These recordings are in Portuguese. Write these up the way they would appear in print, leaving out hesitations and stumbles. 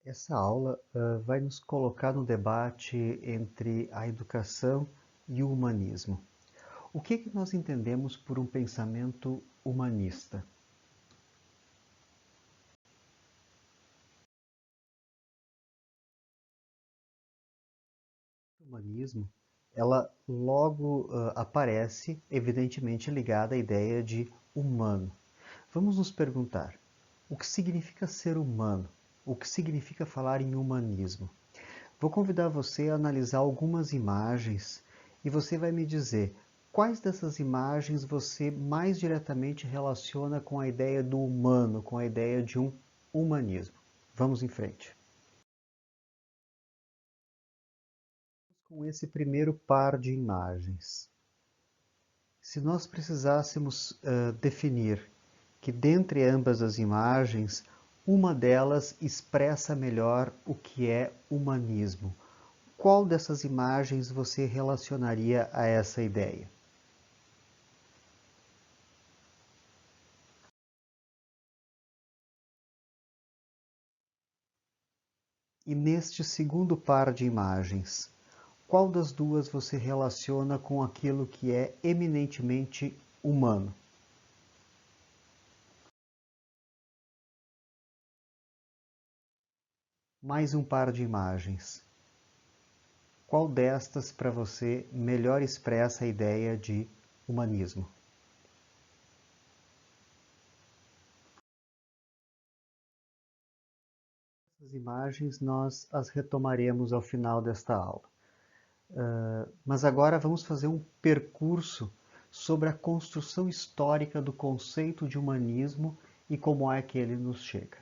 Essa aula vai nos colocar no debate entre a educação e o humanismo. O que nós entendemos por um pensamento humanista? O humanismo, ela logo aparece, evidentemente ligada à ideia de humano. Vamos nos perguntar, o que significa ser humano? O que significa falar em humanismo? Vou convidar você a analisar algumas imagens e você vai me dizer quais dessas imagens você mais diretamente relaciona com a ideia do humano, com a ideia de um humanismo. Vamos em frente. Com esse primeiro par de imagens, se nós precisássemos definir que dentre ambas as imagens, uma delas expressa melhor o que é humanismo, qual dessas imagens você relacionaria a essa ideia? E neste segundo par de imagens, qual das duas você relaciona com aquilo que é eminentemente humano? Mais um par de imagens. Qual destas para você melhor expressa a ideia de humanismo? Essas imagens nós as retomaremos ao final desta aula. Mas agora vamos fazer um percurso sobre a construção histórica do conceito de humanismo e como é que ele nos chega.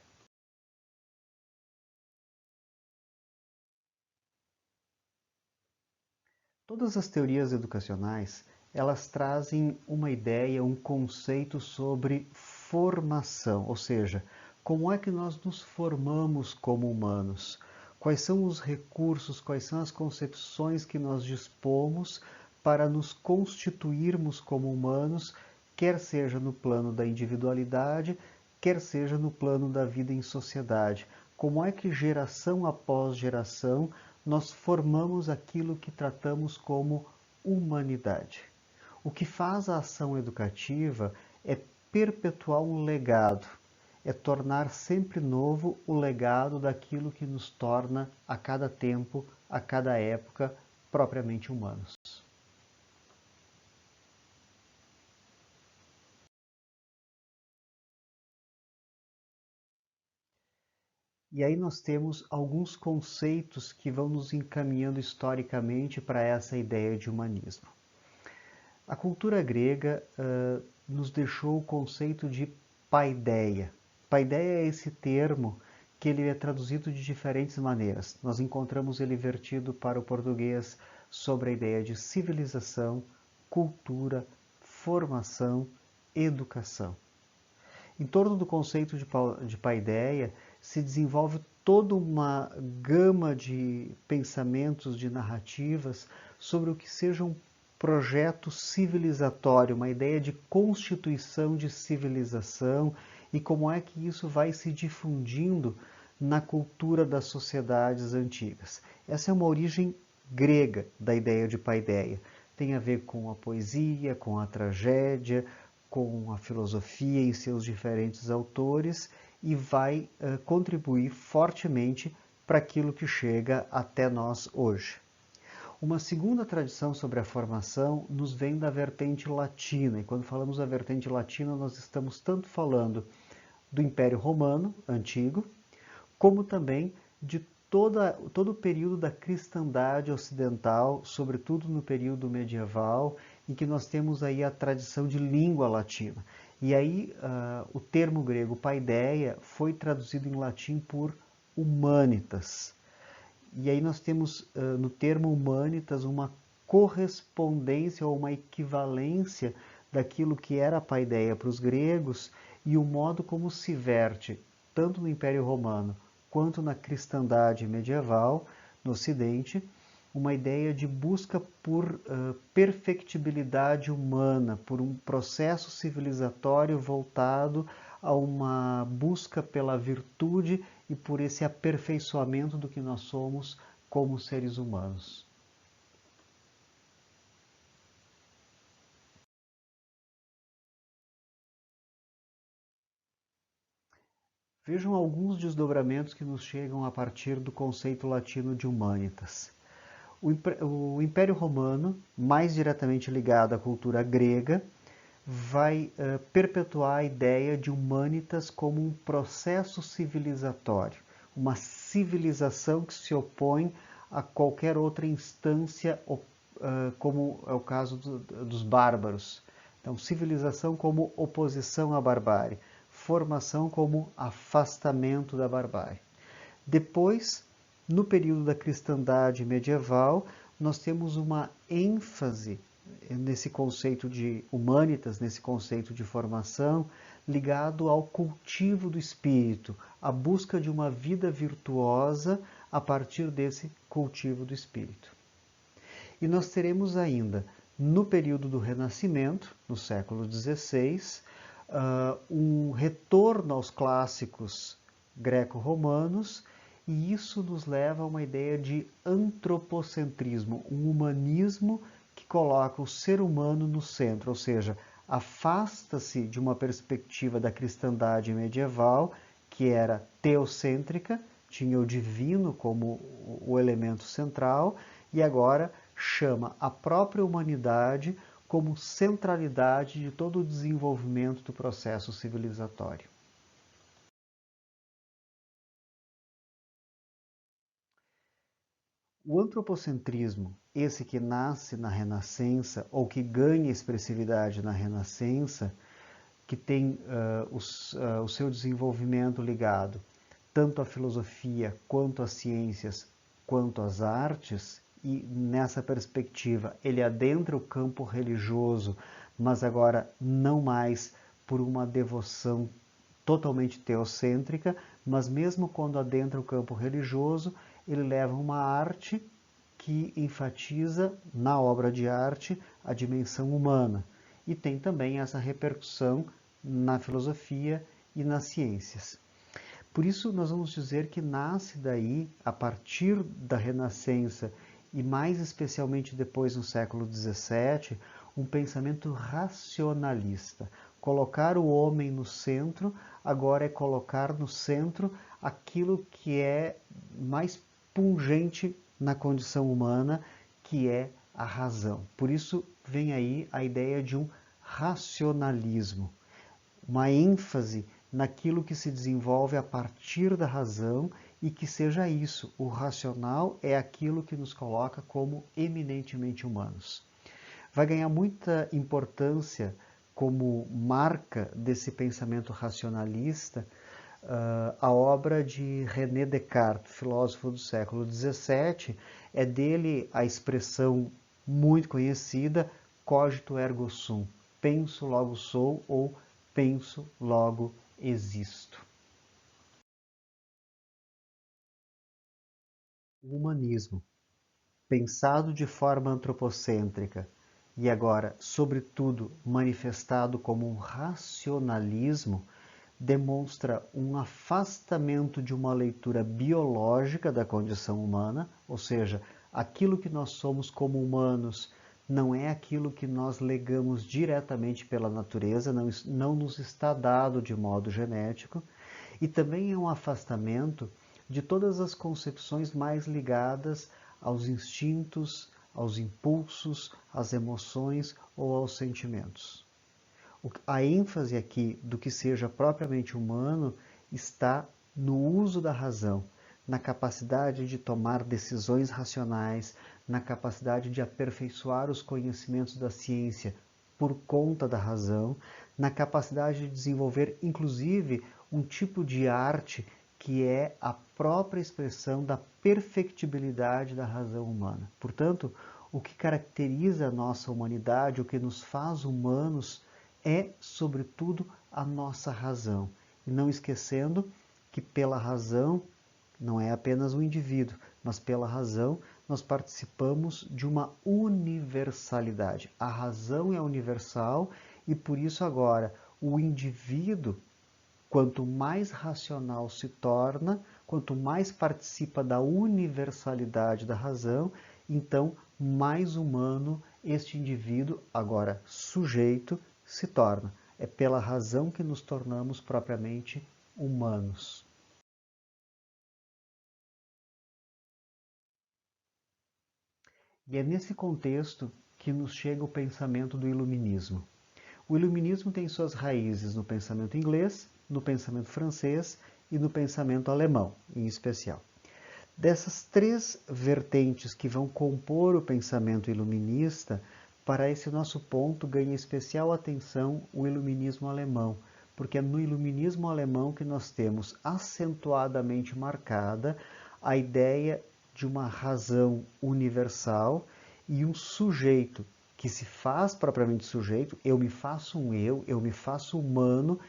Todas as teorias educacionais, elas trazem uma ideia, um conceito sobre formação, ou seja, como é que nós nos formamos como humanos, quais são os recursos, quais são as concepções que nós dispomos para nos constituirmos como humanos, quer seja no plano da individualidade, quer seja no plano da vida em sociedade. Como é que geração após geração nós formamos aquilo que tratamos como humanidade. O que faz a ação educativa é perpetuar um legado, é tornar sempre novo o legado daquilo que nos torna a cada tempo, a cada época, propriamente humanos. E aí nós temos alguns conceitos que vão nos encaminhando historicamente para essa ideia de humanismo. A cultura grega nos deixou o conceito de paideia. Paideia é esse termo que ele é traduzido de diferentes maneiras. Nós encontramos ele vertido para o português sobre a ideia de civilização, cultura, formação, educação. Em torno do conceito de paideia se desenvolve toda uma gama de pensamentos, de narrativas sobre o que seja um projeto civilizatório, uma ideia de constituição de civilização e como é que isso vai se difundindo na cultura das sociedades antigas. Essa é uma origem grega da ideia de paideia. Tem a ver com a poesia, com a tragédia, com a filosofia em seus diferentes autores e vai contribuir fortemente para aquilo que chega até nós hoje. Uma segunda tradição sobre a formação nos vem da vertente latina, e quando falamos da vertente latina, nós estamos tanto falando do Império Romano antigo, como também de todo o período da cristandade ocidental, sobretudo no período medieval, em que nós temos aí a tradição de língua latina. E aí o termo grego paideia foi traduzido em latim por humanitas. E aí nós temos no termo humanitas uma correspondência ou uma equivalência daquilo que era a paideia para os gregos e o modo como se verte, tanto no Império Romano quanto na cristandade medieval, no Ocidente, uma ideia de busca por perfectibilidade humana, por um processo civilizatório voltado a uma busca pela virtude e por esse aperfeiçoamento do que nós somos como seres humanos. Vejam alguns desdobramentos que nos chegam a partir do conceito latino de humanitas. O Império Romano, mais diretamente ligado à cultura grega, vai perpetuar a ideia de humanitas como um processo civilizatório, uma civilização que se opõe a qualquer outra instância, como é o caso dos bárbaros. Então, civilização como oposição à barbárie, formação como afastamento da barbárie. Depois, no período da cristandade medieval, nós temos uma ênfase nesse conceito de humanitas, nesse conceito de formação, ligado ao cultivo do espírito, à busca de uma vida virtuosa a partir desse cultivo do espírito. E nós teremos ainda, no período do Renascimento, no século XVI, um retorno aos clássicos greco-romanos, e isso nos leva a uma ideia de antropocentrismo, um humanismo que coloca o ser humano no centro, ou seja, afasta-se de uma perspectiva da cristandade medieval, que era teocêntrica, tinha o divino como o elemento central, e agora chama a própria humanidade como centralidade de todo o desenvolvimento do processo civilizatório. O antropocentrismo, esse que nasce na Renascença ou que ganha expressividade na Renascença, que tem o seu desenvolvimento ligado tanto à filosofia, quanto às ciências, quanto às artes, e nessa perspectiva ele adentra o campo religioso, mas agora não mais por uma devoção totalmente teocêntrica, mas mesmo quando adentra o campo religioso, ele leva uma arte que enfatiza na obra de arte a dimensão humana e tem também essa repercussão na filosofia e nas ciências. Por isso, nós vamos dizer que nasce daí, a partir da Renascença e mais especialmente depois no século XVII, um pensamento racionalista. Colocar o homem no centro, agora é colocar no centro aquilo que é mais pungente na condição humana, que é a razão. Por isso vem aí a ideia de um racionalismo, uma ênfase naquilo que se desenvolve a partir da razão e que seja isso, o racional é aquilo que nos coloca como eminentemente humanos. Vai ganhar muita importância como marca desse pensamento racionalista a obra de René Descartes, filósofo do século XVII. É dele a expressão muito conhecida, cogito ergo sum, penso logo sou ou penso logo existo. O humanismo, pensado de forma antropocêntrica e agora, sobretudo, manifestado como um racionalismo, demonstra um afastamento de uma leitura biológica da condição humana, ou seja, aquilo que nós somos como humanos não é aquilo que nós legamos diretamente pela natureza, não nos está dado de modo genético, e também é um afastamento de todas as concepções mais ligadas aos instintos, aos impulsos, às emoções ou aos sentimentos. A ênfase aqui do que seja propriamente humano está no uso da razão, na capacidade de tomar decisões racionais, na capacidade de aperfeiçoar os conhecimentos da ciência por conta da razão, na capacidade de desenvolver, inclusive, um tipo de arte que é a própria expressão da perfectibilidade da razão humana. Portanto, o que caracteriza a nossa humanidade, o que nos faz humanos, é, sobretudo, a nossa razão. E não esquecendo que pela razão, não é apenas o indivíduo, mas pela razão nós participamos de uma universalidade. A razão é universal e por isso agora o indivíduo Quanto mais racional se torna, quanto mais participa da universalidade da razão, então mais humano este indivíduo, agora sujeito, se torna. É pela razão que nos tornamos propriamente humanos. E é nesse contexto que nos chega o pensamento do iluminismo. O iluminismo tem suas raízes no pensamento inglês, no pensamento francês e no pensamento alemão, em especial. Dessas três vertentes que vão compor o pensamento iluminista, para esse nosso ponto ganha especial atenção o iluminismo alemão, porque é no iluminismo alemão que nós temos acentuadamente marcada a ideia de uma razão universal e um sujeito que se faz propriamente sujeito, eu me faço um eu me faço humano,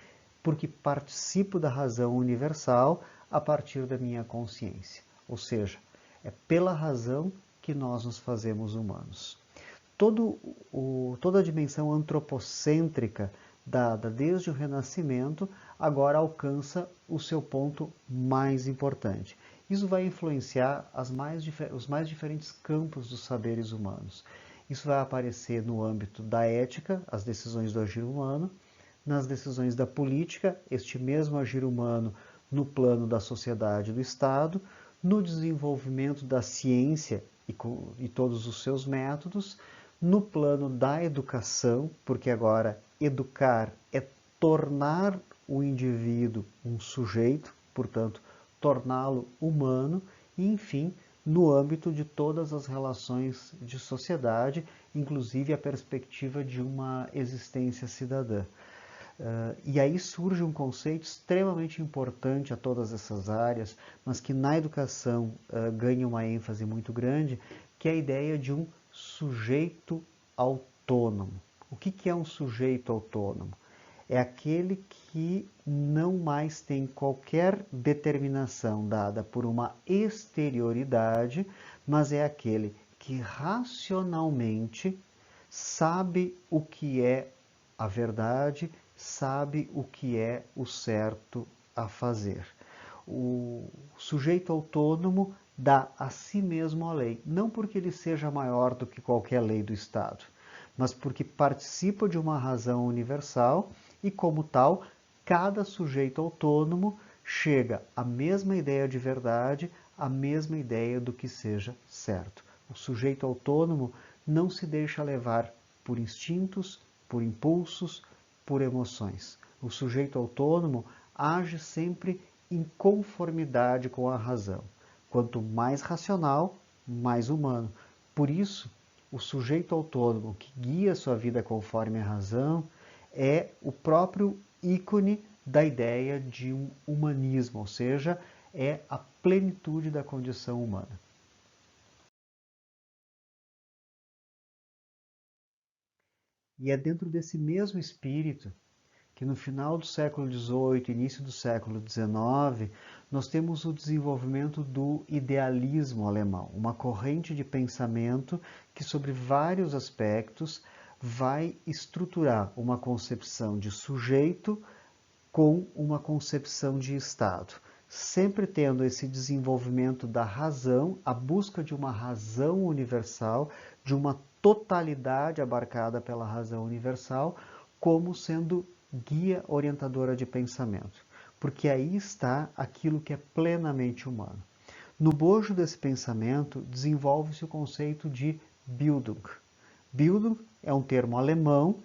porque participo da razão universal a partir da minha consciência. Ou seja, é pela razão que nós nos fazemos humanos. Toda a dimensão antropocêntrica dada desde o Renascimento agora alcança o seu ponto mais importante. Isso vai influenciar os mais diferentes campos dos saberes humanos. Isso vai aparecer no âmbito da ética, as decisões do agir humano, nas decisões da política, este mesmo agir humano no plano da sociedade e do Estado, no desenvolvimento da ciência e todos os seus métodos, no plano da educação, porque agora educar é tornar o indivíduo um sujeito, portanto, torná-lo humano, e, enfim, no âmbito de todas as relações de sociedade, inclusive a perspectiva de uma existência cidadã. E aí surge um conceito extremamente importante a todas essas áreas, mas que na educação ganha uma ênfase muito grande, que é a ideia de um sujeito autônomo. O que é um sujeito autônomo? É aquele que não mais tem qualquer determinação dada por uma exterioridade, mas é aquele que racionalmente sabe o que é a verdade, sabe o que é o certo a fazer. O sujeito autônomo dá a si mesmo a lei, não porque ele seja maior do que qualquer lei do Estado, mas porque participa de uma razão universal e, como tal, cada sujeito autônomo chega à mesma ideia de verdade, à mesma ideia do que seja certo. O sujeito autônomo não se deixa levar por instintos, por impulsos, por emoções. O sujeito autônomo age sempre em conformidade com a razão. Quanto mais racional, mais humano. Por isso, o sujeito autônomo que guia sua vida conforme a razão é o próprio ícone da ideia de um humanismo, ou seja, é a plenitude da condição humana. E é dentro desse mesmo espírito que no final do século XVIII, início do século XIX, nós temos o desenvolvimento do idealismo alemão, uma corrente de pensamento que, sobre vários aspectos, vai estruturar uma concepção de sujeito com uma concepção de Estado, sempre tendo esse desenvolvimento da razão, a busca de uma razão universal, de uma totalidade abarcada pela razão universal, como sendo guia orientadora de pensamento, porque aí está aquilo que é plenamente humano. No bojo desse pensamento, desenvolve-se o conceito de Bildung. Bildung é um termo alemão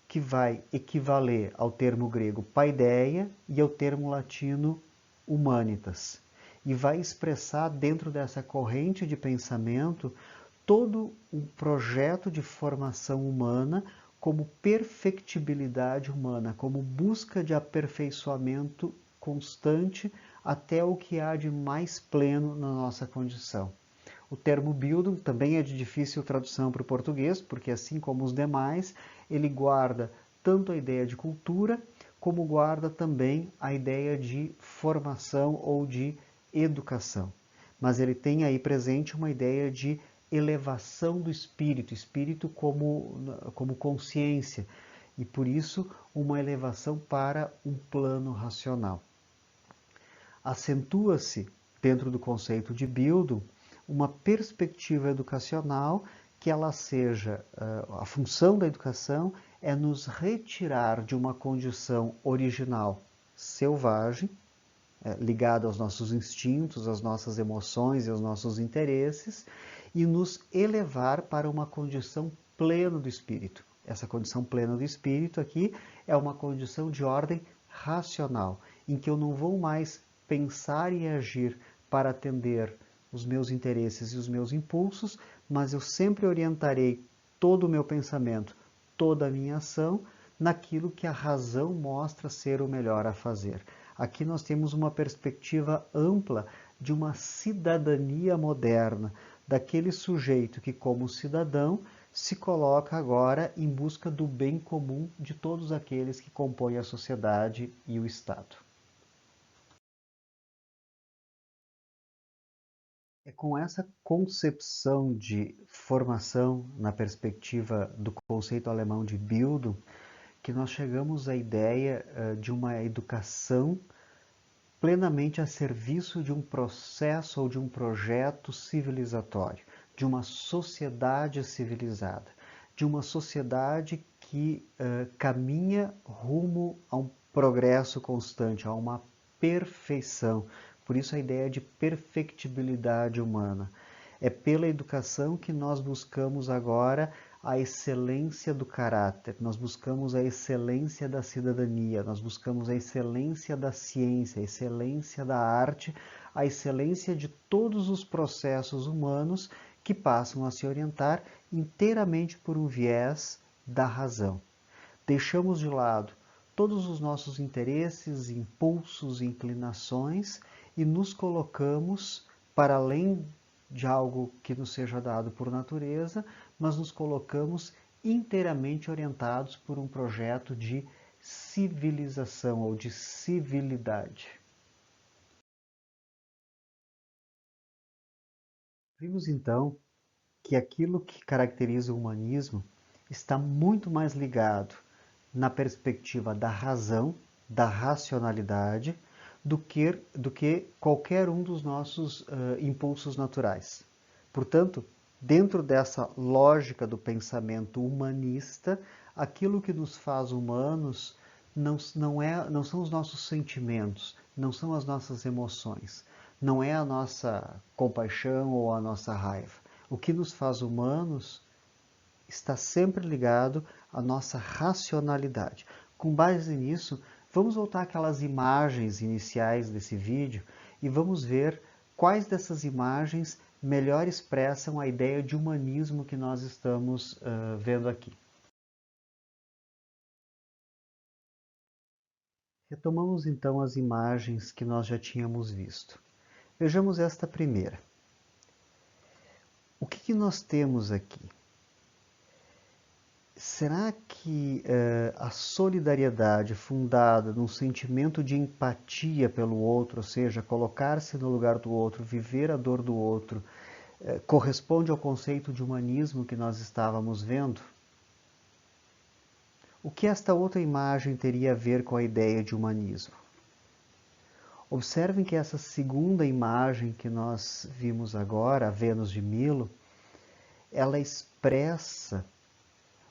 que vai equivaler ao termo grego paideia e ao termo latino humanitas. E vai expressar dentro dessa corrente de pensamento todo um projeto de formação humana como perfectibilidade humana, como busca de aperfeiçoamento constante até o que há de mais pleno na nossa condição. O termo Bildung também é de difícil tradução para o português, porque assim como os demais, ele guarda tanto a ideia de cultura, como guarda também a ideia de formação ou de educação. Mas ele tem aí presente uma ideia de elevação do espírito, espírito como consciência. e por isso uma elevação para um plano racional. Acentua-se, dentro do conceito de Bildung, uma perspectiva educacional que ela seja, a função da educação é nos retirar de uma condição original selvagem, ligada aos nossos instintos, às nossas emoções e aos nossos interesses, e nos elevar para uma condição plena do espírito. Essa condição plena do espírito aqui é uma condição de ordem racional, em que eu não vou mais pensar e agir para atender os meus interesses e os meus impulsos, mas eu sempre orientarei todo o meu pensamento, toda a minha ação, naquilo que a razão mostra ser o melhor a fazer. Aqui nós temos uma perspectiva ampla de uma cidadania moderna, daquele sujeito que, como cidadão, se coloca agora em busca do bem comum de todos aqueles que compõem a sociedade e o Estado. É com essa concepção de formação na perspectiva do conceito alemão de Bildung que nós chegamos à ideia de uma educação plenamente a serviço de um processo ou de um projeto civilizatório, de uma sociedade civilizada, de uma sociedade que caminha rumo a um progresso constante, a uma perfeição. Por isso a ideia de perfectibilidade humana. É pela educação que nós buscamos agora a excelência do caráter, nós buscamos a excelência da cidadania, nós buscamos a excelência da ciência, a excelência da arte, a excelência de todos os processos humanos que passam a se orientar inteiramente por um viés da razão. Deixamos de lado todos os nossos interesses, impulsos e inclinações e nos colocamos para além de algo que nos seja dado por natureza, mas nos colocamos inteiramente orientados por um projeto de civilização ou de civilidade. Vimos então que aquilo que caracteriza o humanismo está muito mais ligado na perspectiva da razão, da racionalidade, do que qualquer um dos nossos impulsos naturais. Portanto, dentro dessa lógica do pensamento humanista, aquilo que nos faz humanos não são os nossos sentimentos, não são as nossas emoções, não é a nossa compaixão ou a nossa raiva. O que nos faz humanos está sempre ligado à nossa racionalidade. Com base nisso, vamos voltar àquelas imagens iniciais desse vídeo e vamos ver quais dessas imagens melhor expressam a ideia de humanismo que nós estamos vendo aqui. Retomamos então as imagens que nós já tínhamos visto. Vejamos esta primeira. O que nós temos aqui? Será que a solidariedade fundada num sentimento de empatia pelo outro, ou seja, colocar-se no lugar do outro, viver a dor do outro, corresponde ao conceito de humanismo que nós estávamos vendo? O que esta outra imagem teria a ver com a ideia de humanismo? Observem que essa segunda imagem que nós vimos agora, a Vênus de Milo, ela expressa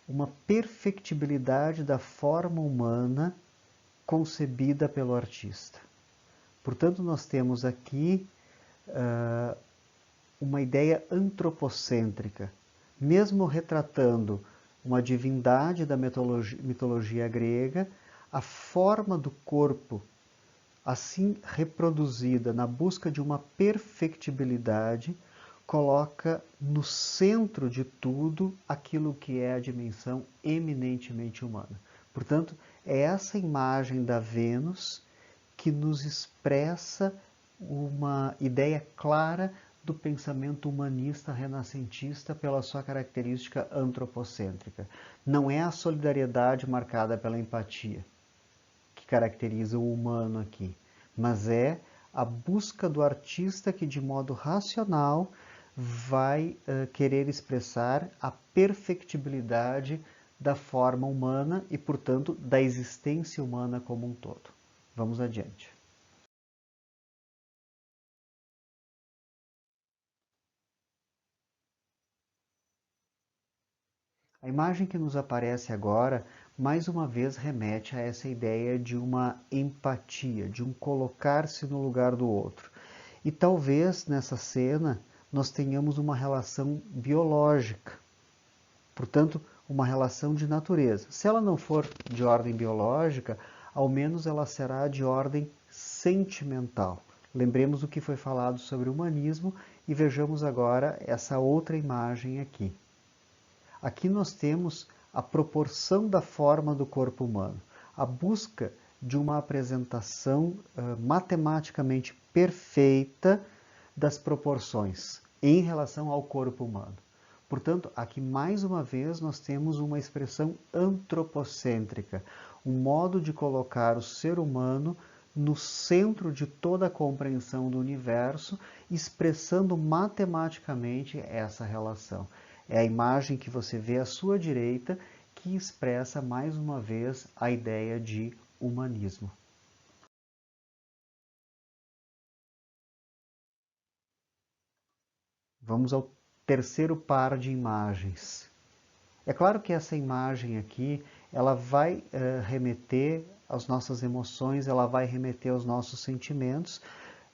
uma perfectibilidade da forma humana concebida pelo artista. Portanto, nós temos aqui uma ideia antropocêntrica, mesmo retratando uma divindade da mitologia grega, a forma do corpo, assim reproduzida na busca de uma perfectibilidade, coloca no centro de tudo aquilo que é a dimensão eminentemente humana. Portanto, é essa imagem da Vênus que nos expressa uma ideia clara do pensamento humanista renascentista pela sua característica antropocêntrica. Não é a solidariedade marcada pela empatia que caracteriza o humano aqui, mas é a busca do artista que, de modo racional, vai querer expressar a perfectibilidade da forma humana e, portanto, da existência humana como um todo. Vamos adiante. A imagem que nos aparece agora, mais uma vez, remete a essa ideia de uma empatia, de um colocar-se no lugar do outro. E talvez nessa cena nós tenhamos uma relação biológica, portanto, uma relação de natureza. Se ela não for de ordem biológica, ao menos ela será de ordem sentimental. Lembremos o que foi falado sobre o humanismo e vejamos agora essa outra imagem aqui. Aqui nós temos a proporção da forma do corpo humano, a busca de uma apresentação matematicamente perfeita das proporções em relação ao corpo humano. Portanto, aqui mais uma vez nós temos uma expressão antropocêntrica, um modo de colocar o ser humano no centro de toda a compreensão do universo, expressando matematicamente essa relação. É a imagem que você vê à sua direita que expressa mais uma vez a ideia de humanismo. Vamos ao terceiro par de imagens. É claro que essa imagem aqui, ela vai remeter às nossas emoções, ela vai remeter aos nossos sentimentos,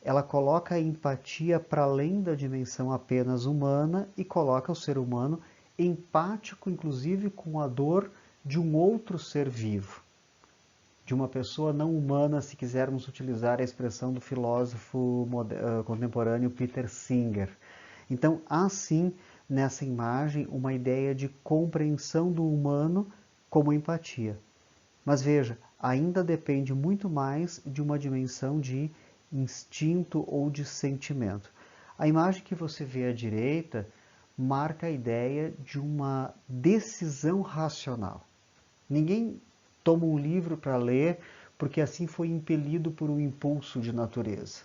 ela coloca a empatia para além da dimensão apenas humana e coloca o ser humano empático, inclusive, com a dor de um outro ser vivo, de uma pessoa não humana, se quisermos utilizar a expressão do filósofo contemporâneo Peter Singer. Então, há sim nessa imagem uma ideia de compreensão do humano como empatia. Mas veja, ainda depende muito mais de uma dimensão de instinto ou de sentimento. A imagem que você vê à direita marca a ideia de uma decisão racional. Ninguém toma um livro para ler porque assim foi impelido por um impulso de natureza.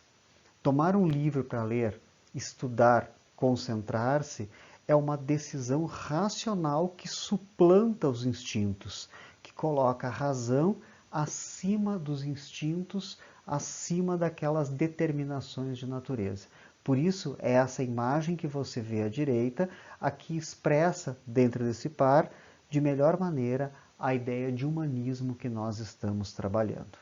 Tomar um livro para ler, estudar, concentrar-se, é uma decisão racional que suplanta os instintos, que coloca a razão acima dos instintos, acima daquelas determinações de natureza. Por isso, é essa imagem que você vê à direita, aqui expressa, dentro desse par, de melhor maneira, a ideia de humanismo que nós estamos trabalhando.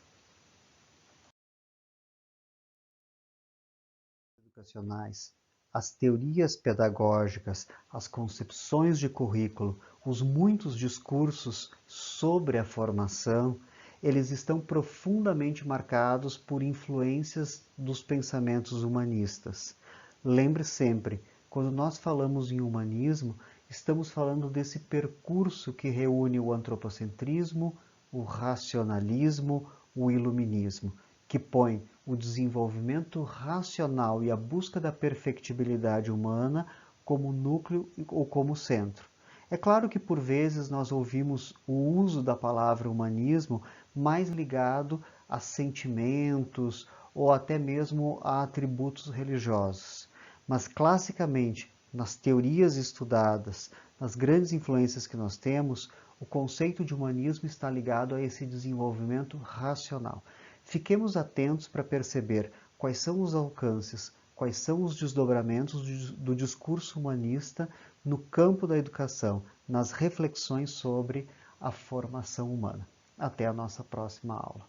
Educacionais, as teorias pedagógicas, as concepções de currículo, os muitos discursos sobre a formação, eles estão profundamente marcados por influências dos pensamentos humanistas. Lembre sempre, quando nós falamos em humanismo, estamos falando desse percurso que reúne o antropocentrismo, o racionalismo, o iluminismo, que põe o desenvolvimento racional e a busca da perfectibilidade humana como núcleo ou como centro. É claro que por vezes nós ouvimos o uso da palavra humanismo mais ligado a sentimentos ou até mesmo a atributos religiosos. Mas classicamente, nas teorias estudadas, nas grandes influências que nós temos, o conceito de humanismo está ligado a esse desenvolvimento racional. Fiquemos atentos para perceber quais são os alcances, quais são os desdobramentos do discurso humanista no campo da educação, nas reflexões sobre a formação humana. Até a nossa próxima aula.